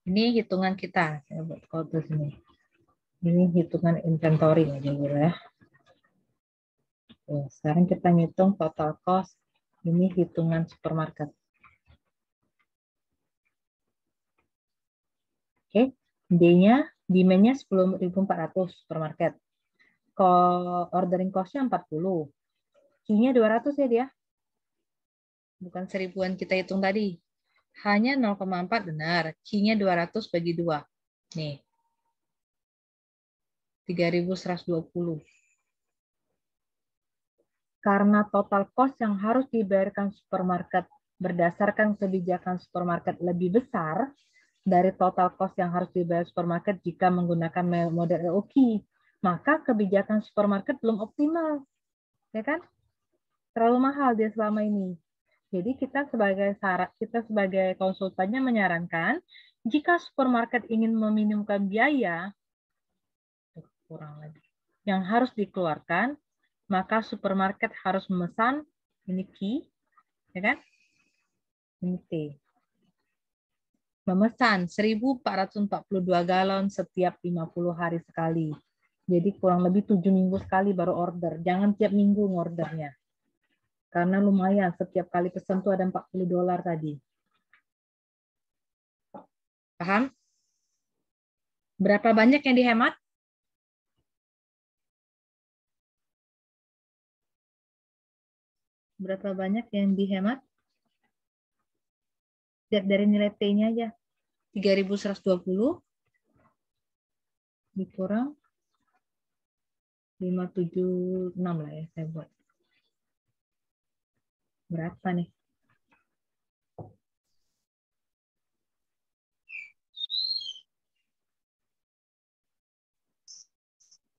[SPEAKER 1] Ini hitungan kita. Saya buat kode sini. Ini hitungan inventory aja dulu ya. Sekarang kita ngitung total cost. Ini hitungan supermarket. Oke, D-nya, demand-nya 10.400 supermarket. Ordering cost-nya 40. Q-nya 200 ya dia. Bukan 1000-an kita hitung tadi. Hanya 0,4 benar. Q-nya 200 bagi 2. Nih. 3.120. Karena total cost yang harus dibayarkan supermarket berdasarkan kebijakan supermarket lebih besar dari total cost yang harus dibayar supermarket jika menggunakan model LOQ, maka kebijakan supermarket belum optimal. Ya kan? Terlalu mahal dia selama ini. Jadi kita sebagai konsultannya menyarankan jika supermarket ingin meminimumkan biaya kurang lagi yang harus dikeluarkan, maka supermarket harus memesan ini Q, ya kan? Ini T. Memesan 1.442 galon setiap 50 hari sekali. Jadi kurang lebih 7 minggu sekali baru order. Jangan tiap minggu ngordernya. Karena lumayan, setiap kali pesan tuh ada $40 tadi. Paham? Berapa banyak yang dihemat? Berapa banyak yang dihemat? Lihat dari nilai T-nya aja. 3.120 dikurang 576 lah ya saya buat. Berapa nih?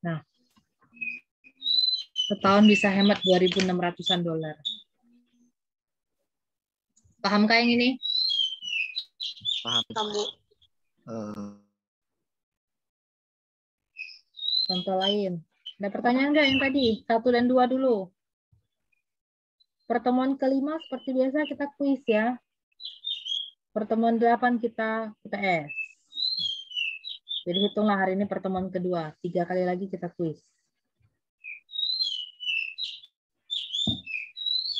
[SPEAKER 1] Nah, setahun bisa hemat 2.600-an dolar. Pahamkah yang ini?
[SPEAKER 2] Paham.
[SPEAKER 1] Contoh lain. Ada pertanyaan nggak yang tadi? 1 dan 2 dulu. Pertemuan kelima seperti biasa kita kuis ya. Pertemuan 8 kita UTS. Jadi hitunglah hari ini pertemuan kedua. 3 kali lagi kita kuis.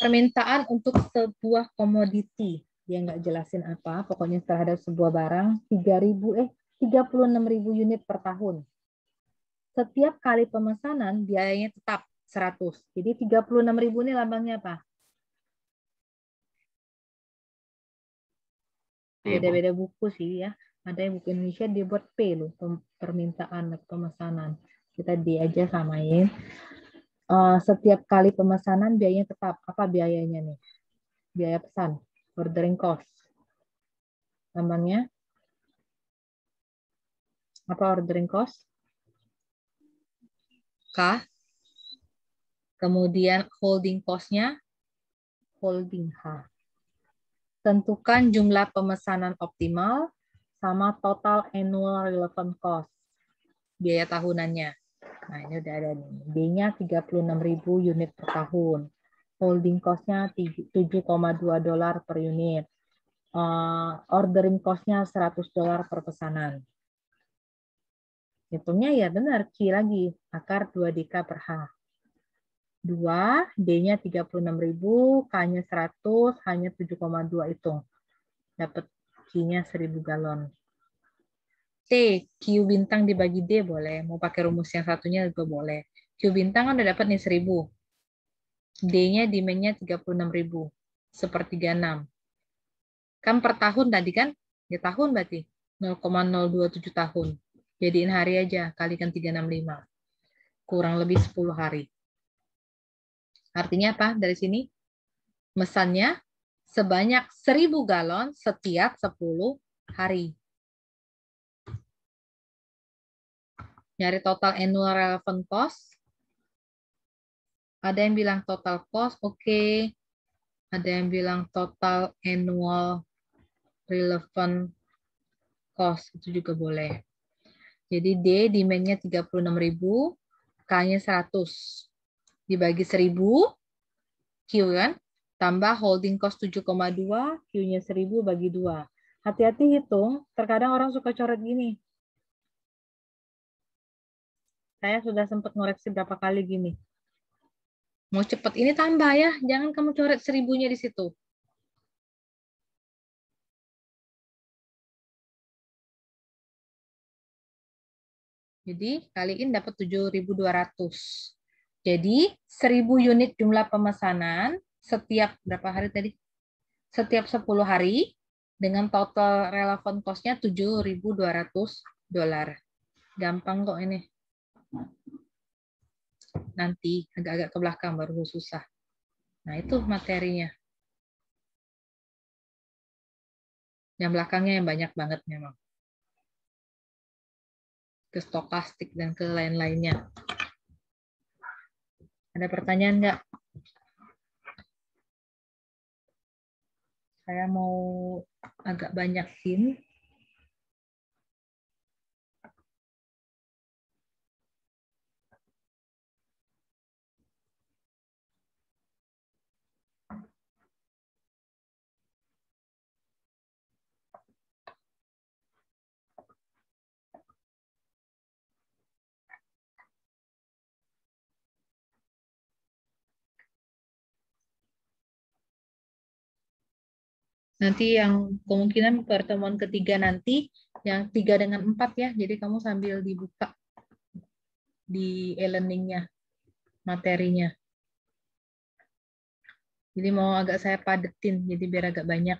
[SPEAKER 1] Permintaan untuk sebuah komoditi. Dia nggak jelasin apa. Pokoknya terhadap sebuah barang 36.000 unit per tahun. Setiap kali pemesanan biayanya tetap 100. Jadi 36.000 ini lambangnya apa? Beda-beda buku sih ya. Ada yang buku Indonesia dia buat P loh, permintaan atau pemesanan. Kita D aja samain. Setiap kali pemesanan biayanya tetap. Apa biayanya nih? Biaya pesan, ordering cost. Lambangnya apa ordering cost? K. Kemudian holding cost-nya holding H. Tentukan jumlah pemesanan optimal sama total annual relevant cost. Biaya tahunannya. Nah, ini udah ada nih. D-nya 36.000 unit per tahun. Holding cost-nya $7,2 per unit. Ordering cost-nya $100 per pesanan. Hitungnya ya benar, Q lagi. Akar 2DK per H. 2, D-nya 36.000, K-nya 100, H-nya 7,2 hitung. Dapat Q-nya 1.000 galon. T, Q bintang dibagi D boleh. Mau pakai rumus yang satunya juga boleh. Q bintang kan udah dapat nih 1.000. D-nya demand-nya 36.000. 1/36. Kan per tahun tadi kan? Ya tahun berarti. 0,027 tahun. Jadiin hari aja, kalikan 365. Kurang lebih 10 hari. Artinya apa dari sini? Mesannya sebanyak 1.000 galon setiap 10 hari. Nyari total annual relevant cost. Ada yang bilang total cost, oke. Ada yang bilang total annual relevant cost, itu juga boleh. Jadi D, demand-nya 36.000, K-nya 100. Dibagi 1.000, Q kan? Tambah holding cost 7,2, Q-nya 1.000 bagi 2. Hati-hati hitung, terkadang orang suka coret gini. Saya sudah sempat ngoreksi berapa kali gini. Mau cepat ini tambah ya, jangan kamu coret 1.000-nya di situ. Jadi kaliin dapat 7.200. Jadi 1.000 unit jumlah pemesanan setiap berapa hari tadi? Setiap 10 hari dengan total relevant cost-nya $7.200. Gampang kok ini. Nanti agak-agak ke belakang baru susah. Nah, itu materinya. Yang belakangnya yang banyak banget memang. Ke stokastik dan ke lain-lainnya. Ada pertanyaan nggak? Saya mau agak banyakin. Nanti yang kemungkinan pertemuan ketiga nanti, yang 3 dengan 4 ya. Jadi kamu sambil dibuka di e-learning-nya, materinya. Jadi mau agak saya padetin, jadi biar agak banyak.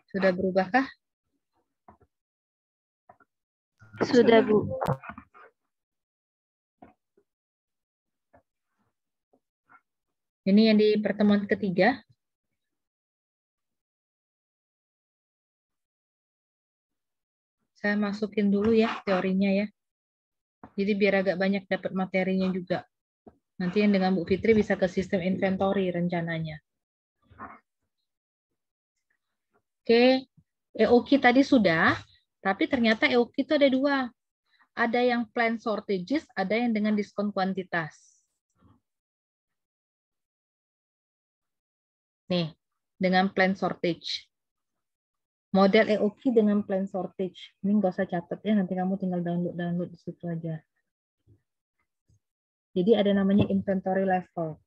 [SPEAKER 1] Sudah berubahkah?
[SPEAKER 3] Sudah, Bu.
[SPEAKER 1] Ini yang di pertemuan ketiga. Saya masukin dulu ya teorinya ya. Jadi biar agak banyak dapat materinya juga. Nanti yang dengan Bu Fitri bisa ke sistem inventory rencananya. Oke, EOQ tadi sudah, tapi ternyata EOQ itu ada 2. Ada yang planned shortages, ada yang dengan diskon kuantitas. Nih, dengan planned shortage. Model EOQ dengan planned shortage. Ini nggak usah catat ya, nanti kamu tinggal download di situ aja. Jadi ada namanya inventory level.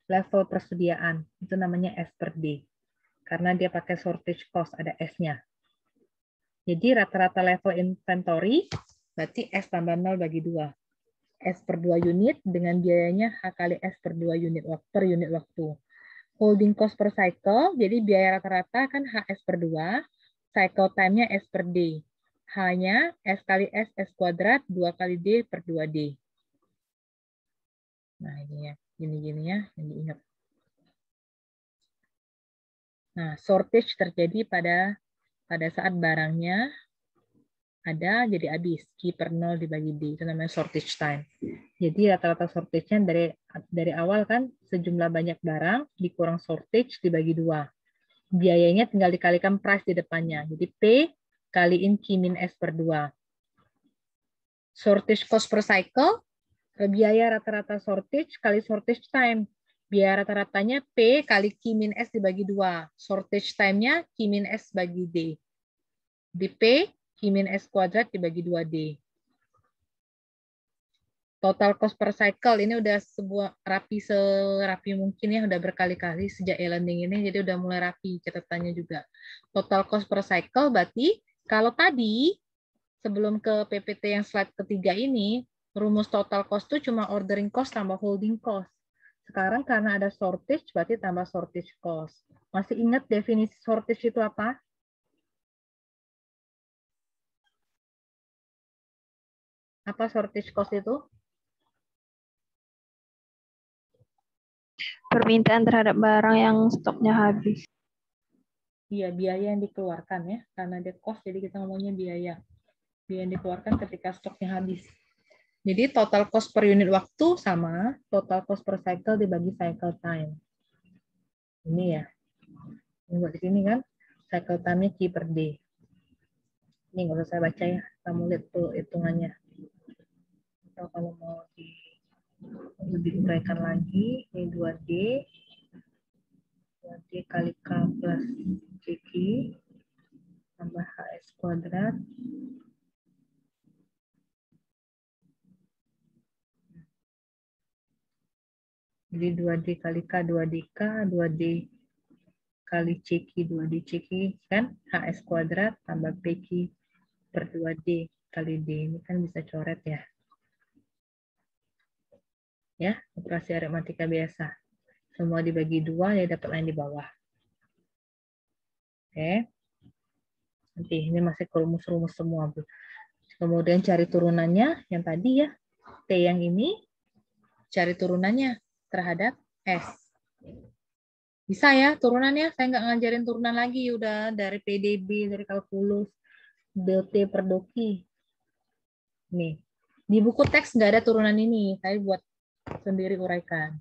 [SPEAKER 1] Level persediaan. Itu namanya S per D. Karena dia pakai shortage cost, ada S-nya. Jadi rata-rata level inventory, berarti S tambah 0 bagi 2. S per 2 unit dengan biayanya H kali S per 2 unit per unit waktu. Holding cost per cycle, jadi biaya rata-rata kan HS per 2, cycle time-nya S per D. H-nya S kali S, S kuadrat, 2 kali D per 2D. Nah, ini ya, gini-gini ya, yang diingat. Nah, shortage terjadi pada saat barangnya ada, jadi habis. Q per 0 dibagi D, itu namanya shortage time. Jadi rata-rata shortage-nya dari awal kan sejumlah banyak barang dikurang shortage dibagi 2. Biayanya tinggal dikalikan price di depannya. Jadi P kaliin Q min S per 2. Shortage cost per cycle, biaya rata-rata shortage kali shortage time. Biaya rata-ratanya P kali Q min S dibagi 2. Shortage time-nya Q min S bagi D. Di P, Q min S kuadrat dibagi 2D. Total cost per cycle ini udah serapi mungkin ya, udah berkali-kali sejak e-learning ini, jadi udah mulai rapi catatannya juga. Total cost per cycle berarti kalau tadi sebelum ke PPT yang slide ketiga ini, rumus total cost itu cuma ordering cost tambah holding cost. Sekarang karena ada shortage berarti tambah shortage cost. Masih ingat definisi shortage itu apa? Apa shortage cost itu?
[SPEAKER 3] Permintaan terhadap barang yang stoknya habis.
[SPEAKER 1] Iya, biaya yang dikeluarkan ya. Karena dia cost, jadi kita ngomongnya biaya. Biaya yang dikeluarkan ketika stoknya habis. Jadi total cost per unit waktu sama total cost per cycle dibagi cycle time. Ini ya. Ini buat di sini kan. Cycle time-nya Q per D. Ini nggak usah saya baca ya. Kamu lihat tuh hitungannya. Atau kalau mau lebih uraikan lagi, ini 2D. 2D kali K plus CQ tambah HS kuadrat Jadi 2D kali K, 2D K, 2D kali CQ, 2D CQ, kan? HS kuadrat tambah PQ per 2D kali D. Ini kan bisa coret ya. Ya, operasi aritmatika biasa. Semua dibagi 2, ya dapat lain di bawah. Oke. Nanti ini masih rumus-rumus semua, Bu. Kemudian cari turunannya, yang tadi ya. T yang ini, cari turunannya terhadap S. Bisa ya turunannya, saya nggak ngajarin turunan lagi, udah dari PDB, dari kalkulus, DT per doki. Nih, di buku teks nggak ada turunan ini, saya buat sendiri uraikan.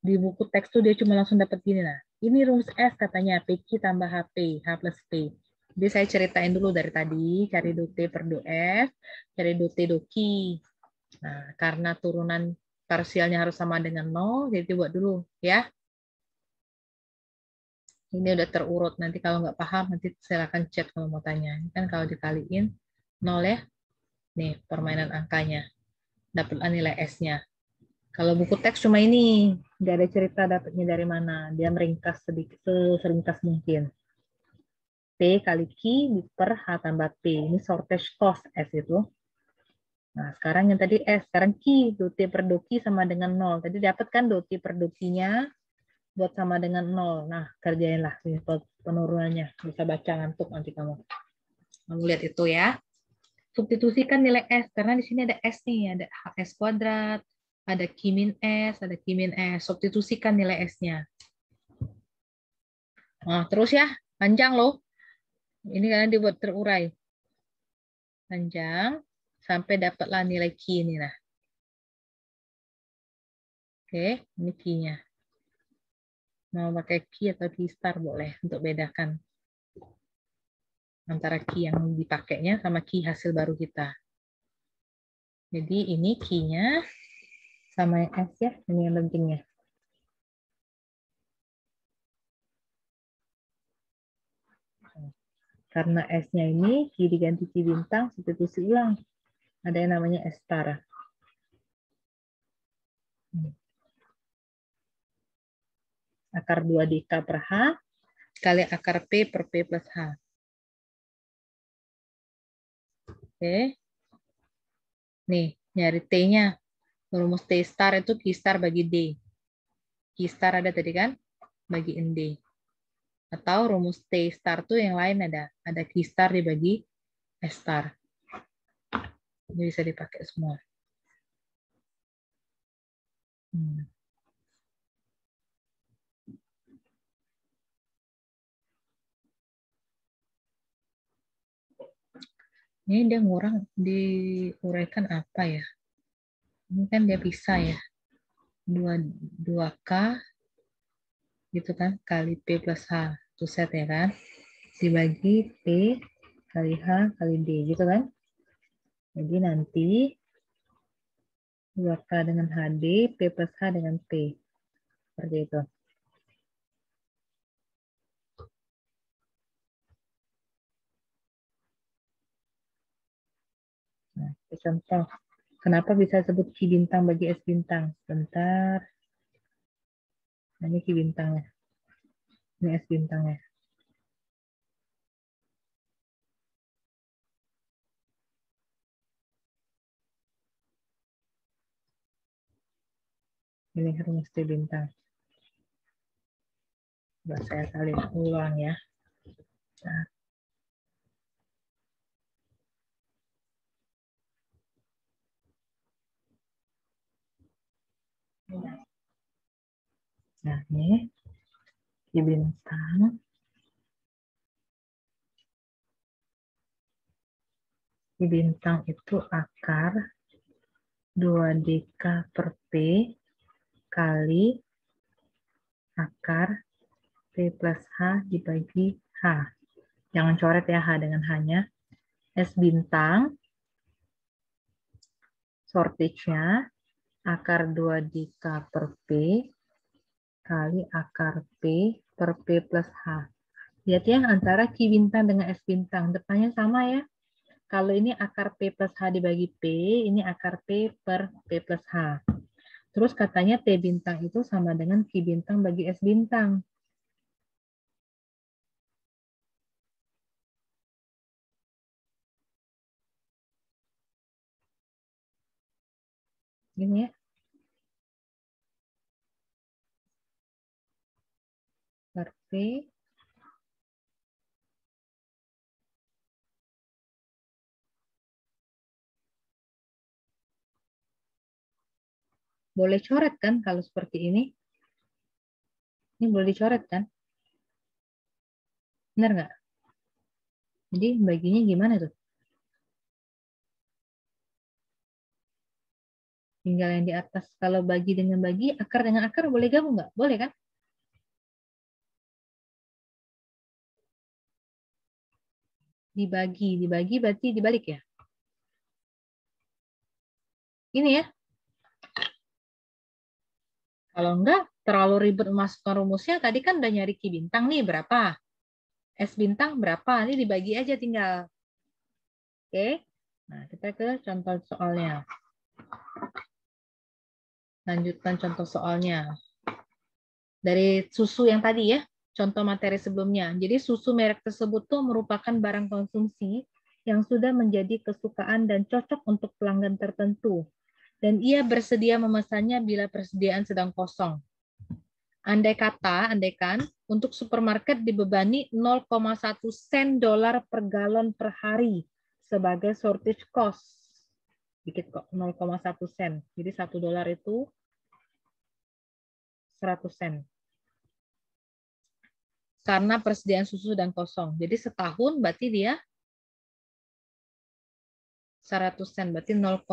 [SPEAKER 1] Di buku teks tuh dia cuma langsung dapat gini, nah. Ini rumus S katanya, PQ tambah HP, H plus P. Jadi saya ceritain dulu dari tadi, cari do T per do F, cari do T do Q. Nah, karena turunan parsialnya harus sama dengan 0, jadi buat dulu ya. Ini udah terurut, nanti kalau nggak paham, nanti silakan chat kalau mau tanya. Ini kan kalau dikaliin 0 ya, nih permainan angkanya, dapatlah nilai S-nya. Kalau buku teks cuma ini, nggak ada cerita dapatnya dari mana. Dia meringkas sedikit, seringkas mungkin. P kali Q per H tambah P. Ini shortage cost S itu. Nah, sekarang yang tadi S, sekarang Q. Do T per do Q sama dengan 0. Tadi dapat kan do T per do Q-nya buat sama dengan 0. Nah, kerjainlah penurunannya. Bisa baca ngantuk nanti kamu. Kamu lihat itu ya. Substitusikan nilai S, karena di sini ada S nih, ada HS kuadrat, ada Q min S, ada Q min S. Substitusikan nilai S-nya. Nah, terus ya, panjang loh. Ini karena dibuat terurai. Panjang, sampai dapatlah nilai Q ini. Nah. Oke, ini Q-nya. Mau pakai Q atau Q star boleh untuk bedakan antara Q yang dipakainya sama Q hasil baru kita. Jadi ini Q-nya sama yang S ya, ini yang pentingnya. Karena S-nya ini, Q diganti Q bintang, substitusi ulang. Ada yang namanya S star. Akar 2 di K per H, kali akar P per P plus H. Oke. Nih, nyari T-nya. Rumus T star itu Q star bagi D. Q star ada tadi kan? Bagiin D. Atau rumus T star tuh yang lain ada. Ada Q star dibagi S star. Ini bisa dipakai semua. Ini dia ngurang, diuraikan apa ya? Ini kan dia bisa ya. 2K gitu kan, kali P plus H. Itu set ya kan? Dibagi P kali H kali D gitu kan? Jadi nanti 2K dengan HD, P plus H dengan P. Seperti itu. Nah, contoh. Kenapa bisa sebut Q bintang bagi S bintang? Bentar. Nah, ini Q bintangnya. Ini S bintangnya. Ini rumus T bintang. Coba saya salin ulang ya. Nah. Nah, ini Q bintang. Q bintang itu akar 2DK per P kali akar P plus H dibagi H. Jangan coret ya H dengan H-nya. S bintang, shortage-nya, akar 2DK per P kali akar P per P plus H. Lihat ya, antara Q bintang dengan S bintang. Depannya sama ya. Kalau ini akar P plus H dibagi P, ini akar P per P plus H. Terus katanya T bintang itu sama dengan Q bintang bagi S bintang. Gini ya. Berarti boleh coret kan kalau seperti ini? Ini boleh dicoret kan? Benar nggak? Jadi baginya gimana tuh? Tinggal yang di atas. Kalau bagi dengan bagi, akar dengan akar boleh gabung nggak? Boleh kan? Dibagi berarti dibalik ya? Ini ya. Kalau enggak, terlalu ribet memasukkan rumusnya. Tadi kan udah nyari Q bintang nih, berapa? S bintang berapa? Ini dibagi aja tinggal. Oke. Nah, kita ke contoh soalnya. Lanjutkan contoh soalnya. Dari susu yang tadi ya, contoh materi sebelumnya. Jadi susu merek tersebut tuh merupakan barang konsumsi yang sudah menjadi kesukaan dan cocok untuk pelanggan tertentu. Dan ia bersedia memesannya bila persediaan sedang kosong. Andaikan untuk supermarket dibebani 0,1 sen dolar per galon per hari sebagai shortage cost. Dikit kok, 0,1 sen. Jadi 1 dolar itu 100 sen. Karena persediaan susu sedang kosong. Jadi setahun berarti dia 100 sen. Berarti 0,1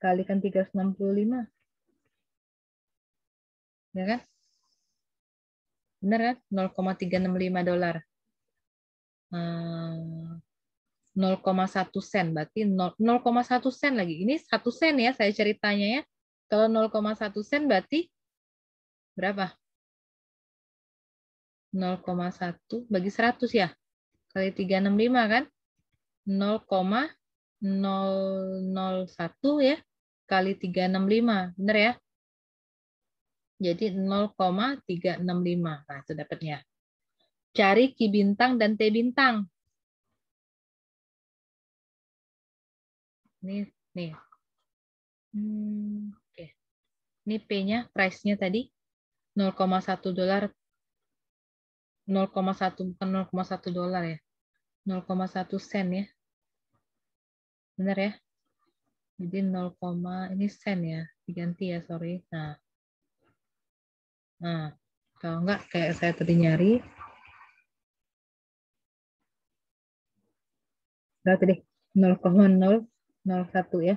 [SPEAKER 1] kalikan 365. Ya kan? Benar kan? 0,365 dolar. 0,1 sen. Berarti 0,1 sen lagi. Ini 1 sen ya saya ceritanya ya. Kalau 0,1 sen berarti berapa? 0,1 bagi 100 ya. Kali 365 kan? 0,001 ya. Kali 365. Benar ya? Jadi 0,365. Nah, itu dapatnya. Cari Q bintang dan T bintang. Nih. Oke. Ini P-nya, price-nya tadi 0,1 dolar. 0,1 bukan 0,1 dolar ya. 0,1 sen ya. Benar ya? Jadi 0, ini sen ya. Diganti ya, sorry. Nah, kalau enggak kayak saya tadi nyari. Berapa deh? 0,001 ya.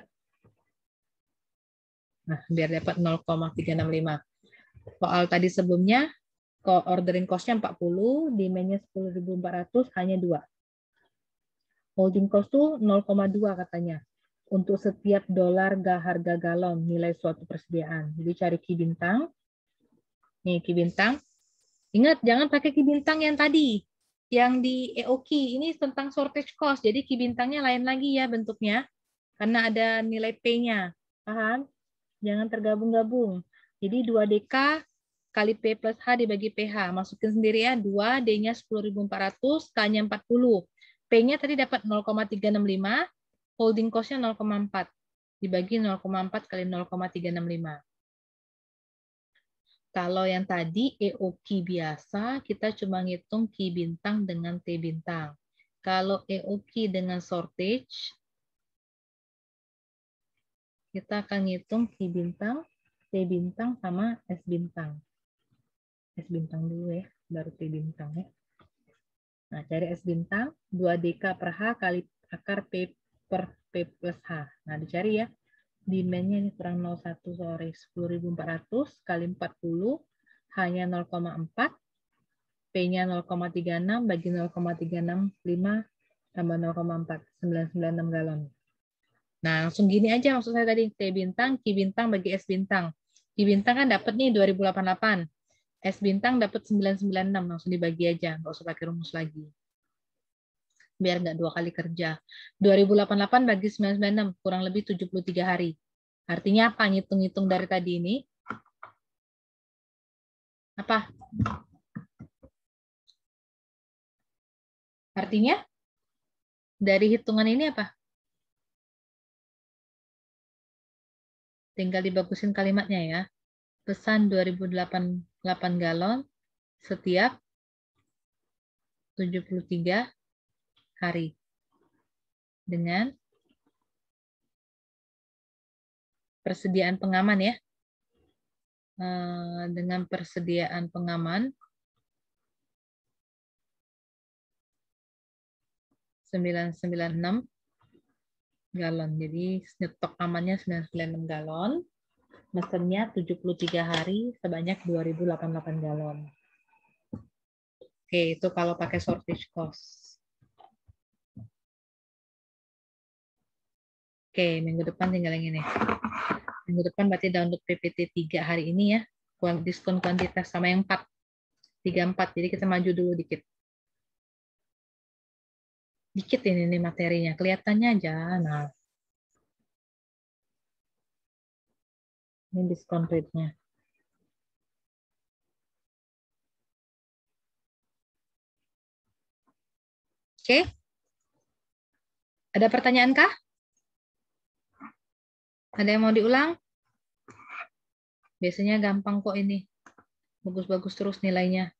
[SPEAKER 1] Nah, biar dapat 0,365. Soal tadi sebelumnya, ordering cost-nya 40, demand-nya 10.400, hanya 2. Holding cost tuh 0,2 katanya. Untuk setiap dolar harga galon nilai suatu persediaan. Jadi cari Q bintang. Nih Q bintang. Ingat, jangan pakai Q bintang yang tadi. Yang di EOQ. Ini tentang shortage cost. Jadi Q bintangnya lain lagi ya bentuknya. Karena ada nilai P-nya. Paham? Jangan tergabung-gabung. Jadi 2DK kali P plus H dibagi PH. Masukin sendiri ya. 2, D-nya 10.400, K-nya 40. P-nya tadi dapat 0,365. Holding cost-nya 0,4. Dibagi 0,4 kali 0,365. Kalau yang tadi EOQ biasa, kita cuma ngitung Q bintang dengan T bintang. Kalau EOQ dengan shortage, kita akan ngitung Q bintang, T bintang, sama S bintang. S bintang dulu ya, baru T bintang ya. Nah, cari S bintang, 2DK per H kali akar P per P plus H. Nah, dicari ya. Demand-nya ini kurang 0,1, sorry. 10.400 kali 40, hanya 0,4. P-nya 0,36 bagi 0,365 tambah 0,4, 996 galon. Nah, langsung gini aja maksud saya tadi. T bintang, Q bintang bagi S bintang. Q bintang kan dapat nih 2088. S bintang dapat 996, langsung dibagi aja. Nggak usah pakai rumus lagi. Biar nggak 2 kali kerja. 2088 bagi 996, kurang lebih 73 hari. Artinya apa? Ngitung-ngitung dari tadi ini. Apa? Artinya dari hitungan ini apa? Tinggal dibagusin kalimatnya ya. Pesan 2008 galon setiap 73 hari. Dengan persediaan pengaman ya. Dengan persediaan pengaman 996 galon. Jadi stok amannya 996 galon. Mesennya 73 hari sebanyak 2088 galon. Oke, itu kalau pakai shortage cost. Oke, minggu depan tinggal yang ini. Minggu depan berarti download PPT 3 hari ini ya. Diskon kuantitas sama yang 4. 34. Jadi kita maju dulu dikit. Dikit ini nih materinya. Kelihatannya aja. Nah. Ini diskon rate-nya. Oke. Ada pertanyaan kah? Ada yang mau diulang? Biasanya gampang kok ini. Bagus-bagus terus nilainya.